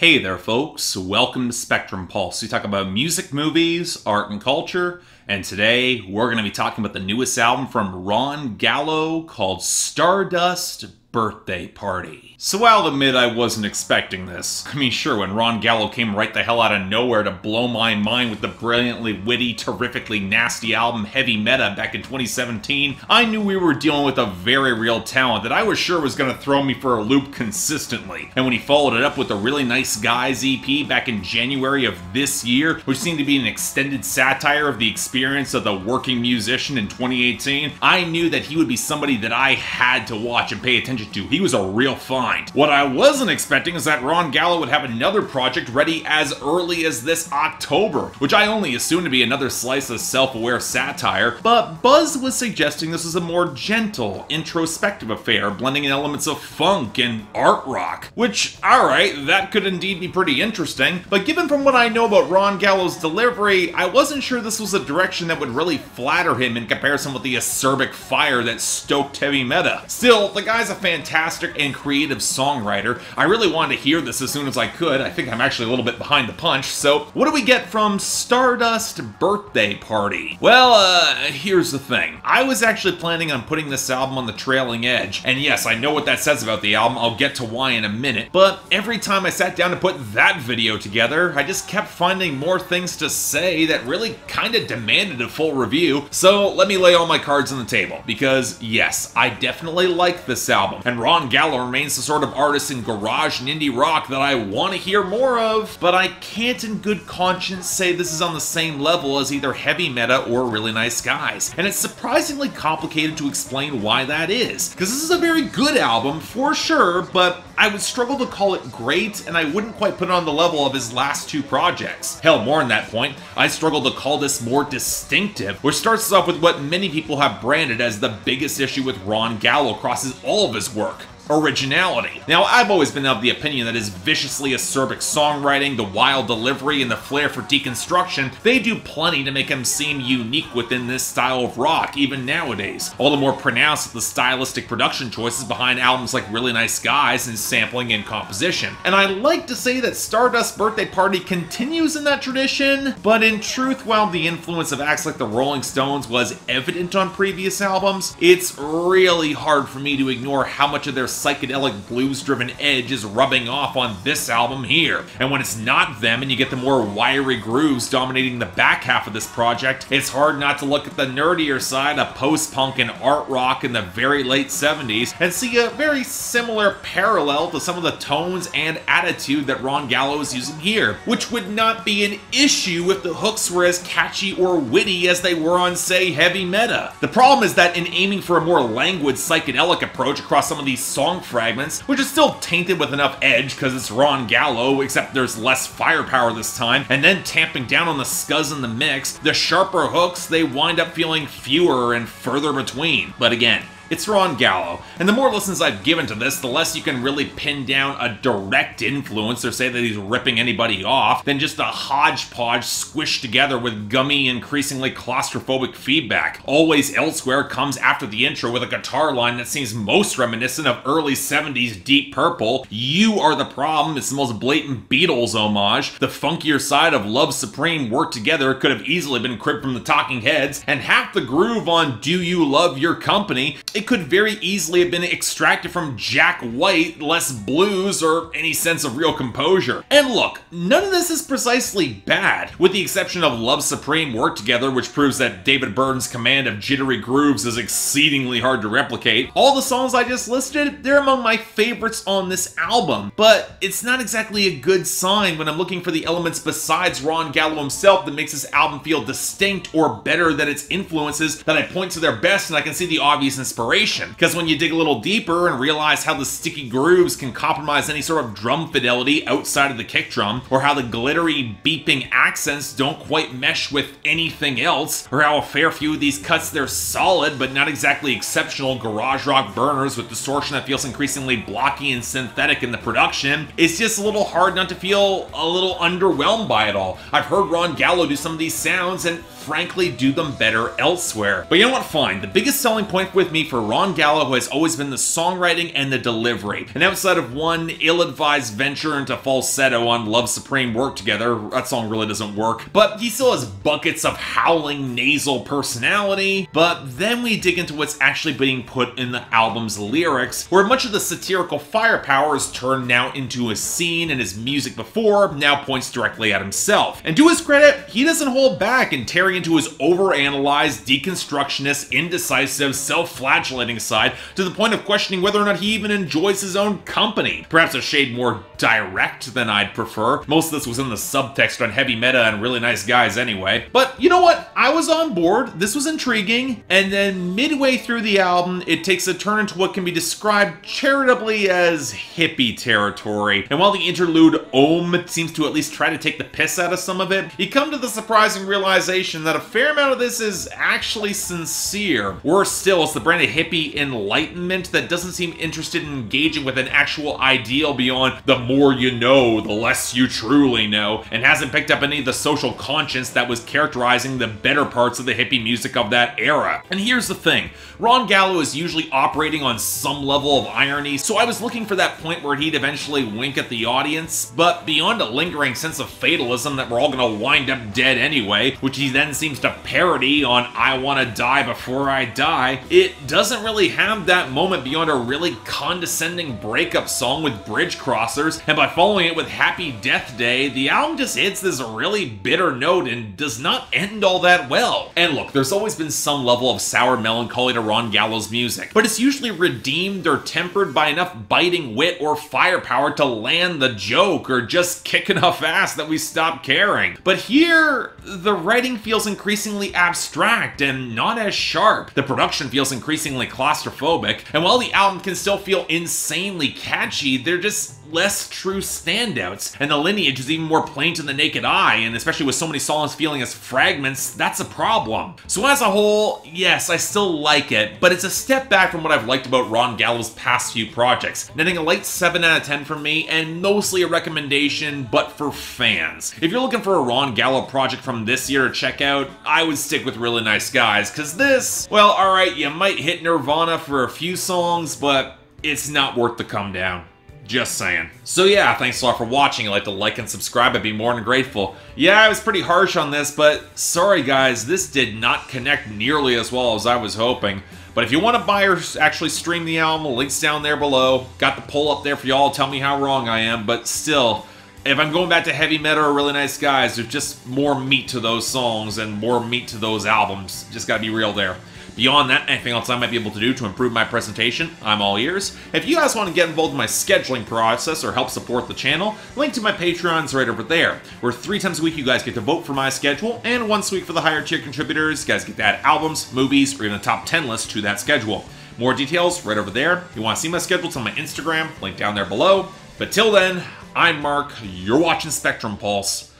Hey there folks, welcome to Spectrum Pulse. We talk about music, movies, art, and culture, and today we're going to be talking about the newest album from Ron Gallo called Stardust Birthday Party. So I'll admit I wasn't expecting this. I mean, sure, when Ron Gallo came right the hell out of nowhere to blow my mind with the brilliantly witty, terrifically nasty album Heavy Meta back in 2017, I knew we were dealing with a very real talent that I was sure was going to throw me for a loop consistently. And when he followed it up with a really nice Guys EP back in January of this year, which seemed to be an extended satire of the experience of the working musician in 2018, I knew that he would be somebody that I had to watch and pay attention to. He was a real find. What I wasn't expecting is that Ron Gallo would have another project ready as early as this October, which I only assumed to be another slice of self-aware satire, but Buzz was suggesting this was a more gentle, introspective affair, blending in elements of funk and art rock, which, alright, that could indeed be pretty interesting, but given from what I know about Ron Gallo's delivery, I wasn't sure this was a direction that would really flatter him in comparison with the acerbic fire that stoked Heavy Meta. Still, the guy's a fantastic and creative songwriter. I really wanted to hear this as soon as I could. I think I'm actually a little bit behind the punch, so what do we get from Stardust Birthday Party? Well, here's the thing. I was actually planning on putting this album on the trailing edge, and yes, I know what that says about the album, I'll get to why in a minute, but every time I sat down to put that video together, I just kept finding more things to say that really kinda demanded a full review, so let me lay all my cards on the table, because yes, I definitely like this album, and Ron Gallo remains the sort of artist in garage and indie rock that I want to hear more of, but I can't in good conscience say this is on the same level as either Heavy Meta or Really Nice Guys, and it's surprisingly complicated to explain why that is, because this is a very good album for sure, but I would struggle to call it great, and I wouldn't quite put it on the level of his last two projects. Hell, more than that point, I struggle to call this more distinctive, which starts us off with what many people have branded as the biggest issue with Ron Gallo across all of his work: originality. Now, I've always been of the opinion that his viciously acerbic songwriting, the wild delivery, and the flair for deconstruction, they do plenty to make him seem unique within this style of rock, even nowadays. All the more pronounced with the stylistic production choices behind albums like Really Nice Guys and sampling and composition. And I like to say that Stardust Birthday Party continues in that tradition, but in truth, while the influence of acts like the Rolling Stones was evident on previous albums, it's really hard for me to ignore how much of their psychedelic blues-driven edge is rubbing off on this album here. And when it's not them and you get the more wiry grooves dominating the back half of this project, it's hard not to look at the nerdier side of post-punk and art rock in the very late 70s and see a very similar parallel to some of the tones and attitude that Ron Gallo is using here, which would not be an issue if the hooks were as catchy or witty as they were on, say, Heavy Meta. The problem is that in aiming for a more languid psychedelic approach across some of these song fragments, which is still tainted with enough edge because it's Ron Gallo, except there's less firepower this time, and then tamping down on the scuzz in the mix, the sharper hooks, they wind up feeling fewer and further between. But again, it's Ron Gallo, and the more listens I've given to this, the less you can really pin down a direct influence or say that he's ripping anybody off than just a hodgepodge squished together with gummy, increasingly claustrophobic feedback. Always Elsewhere comes after the intro with a guitar line that seems most reminiscent of early 70s Deep Purple. You Are the Problem is the most blatant Beatles homage. The funkier side of Love Supreme worked together could have easily been cribbed from the Talking Heads, and half the groove on Do You Love Your Company, it could very easily have been extracted from Jack White, less blues, or any sense of real composure. And look, none of this is precisely bad, with the exception of Love Supreme worked together, which proves that David Byrne's command of jittery grooves is exceedingly hard to replicate. All the songs I just listed, they're among my favorites on this album, but it's not exactly a good sign when I'm looking for the elements besides Ron Gallo himself that makes this album feel distinct or better than its influences that I point to their best and I can see the obvious inspiration. Because when you dig a little deeper and realize how the sticky grooves can compromise any sort of drum fidelity outside of the kick drum, or how the glittery, beeping accents don't quite mesh with anything else, or how a fair few of these cuts, they're solid but not exactly exceptional garage rock burners with distortion that feels increasingly blocky and synthetic in the production, it's just a little hard not to feel a little underwhelmed by it all. I've heard Ron Gallo do some of these sounds, and frankly do them better elsewhere. But you know what, fine. The biggest selling point with me for Ron Gallo has always been the songwriting and the delivery. And outside of one ill-advised venture into falsetto on Love Supreme Work Together, that song really doesn't work, but he still has buckets of howling nasal personality. But then we dig into what's actually being put in the album's lyrics, where much of the satirical firepower is turned now into a scene, and his music before now points directly at himself. And to his credit, he doesn't hold back in tearing into his overanalyzed, deconstructionist, indecisive, self-flagellating side to the point of questioning whether or not he even enjoys his own company. Perhaps a shade more direct than I'd prefer. Most of this was in the subtext on Heavy Meta and Really Nice Guys anyway. But you know what? I was on board. This was intriguing. And then midway through the album, it takes a turn into what can be described charitably as hippie territory. And while the interlude Ohm seems to at least try to take the piss out of some of it, you come to the surprising realization that a fair amount of this is actually sincere. Worse still, it's the brand of hippie enlightenment that doesn't seem interested in engaging with an actual ideal beyond the more you know, the less you truly know, and hasn't picked up any of the social conscience that was characterizing the better parts of the hippie music of that era. And here's the thing, Ron Gallo is usually operating on some level of irony, so I was looking for that point where he'd eventually wink at the audience, but beyond a lingering sense of fatalism that we're all gonna wind up dead anyway, which he then seems to parody on I Wanna Die Before I Die, it doesn't really have that moment beyond a really condescending breakup song with bridge crossers, and by following it with Happy Death Day, the album just hits this really bitter note and does not end all that well. And look, there's always been some level of sour melancholy to Ron Gallo's music, but it's usually redeemed or tempered by enough biting wit or firepower to land the joke or just kick enough ass that we stop caring. But here, the writing feels increasingly abstract and not as sharp. The production feels increasingly claustrophobic, and while the album can still feel insanely catchy, they're just less true standouts, and the lineage is even more plain to the naked eye, and especially with so many songs feeling as fragments, that's a problem. So as a whole, yes, I still like it, but it's a step back from what I've liked about Ron Gallo's past few projects, netting a light 7 out of 10 from me, and mostly a recommendation, but for fans. If you're looking for a Ron Gallo project from this year to check out, I would stick with Really Nice Guys, cause this, well, alright, you might hit Nirvana for a few songs, but it's not worth the come down. Just saying. So yeah, thanks a lot for watching. If you'd like to like and subscribe, I'd be more than grateful. Yeah, I was pretty harsh on this, but sorry guys, this did not connect nearly as well as I was hoping. But if you want to buy or actually stream the album, links down there below. Got the poll up there for y'all to tell me how wrong I am, but still, if I'm going back to Heavy Meta or Really Nice Guys, there's just more meat to those songs and more meat to those albums. Just gotta be real there. Beyond that, anything else I might be able to do to improve my presentation, I'm all ears. If you guys want to get involved in my scheduling process or help support the channel, link to my Patreon's right over there, where 3 times a week you guys get to vote for my schedule, and once a week for the higher tier contributors, you guys get to add albums, movies, or even a top 10 list to that schedule. More details right over there. If you want to see my schedule, it's on my Instagram, link down there below. But till then, I'm Mark, you're watching Spectrum Pulse,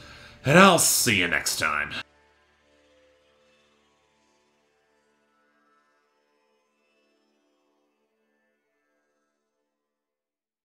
and I'll see you next time.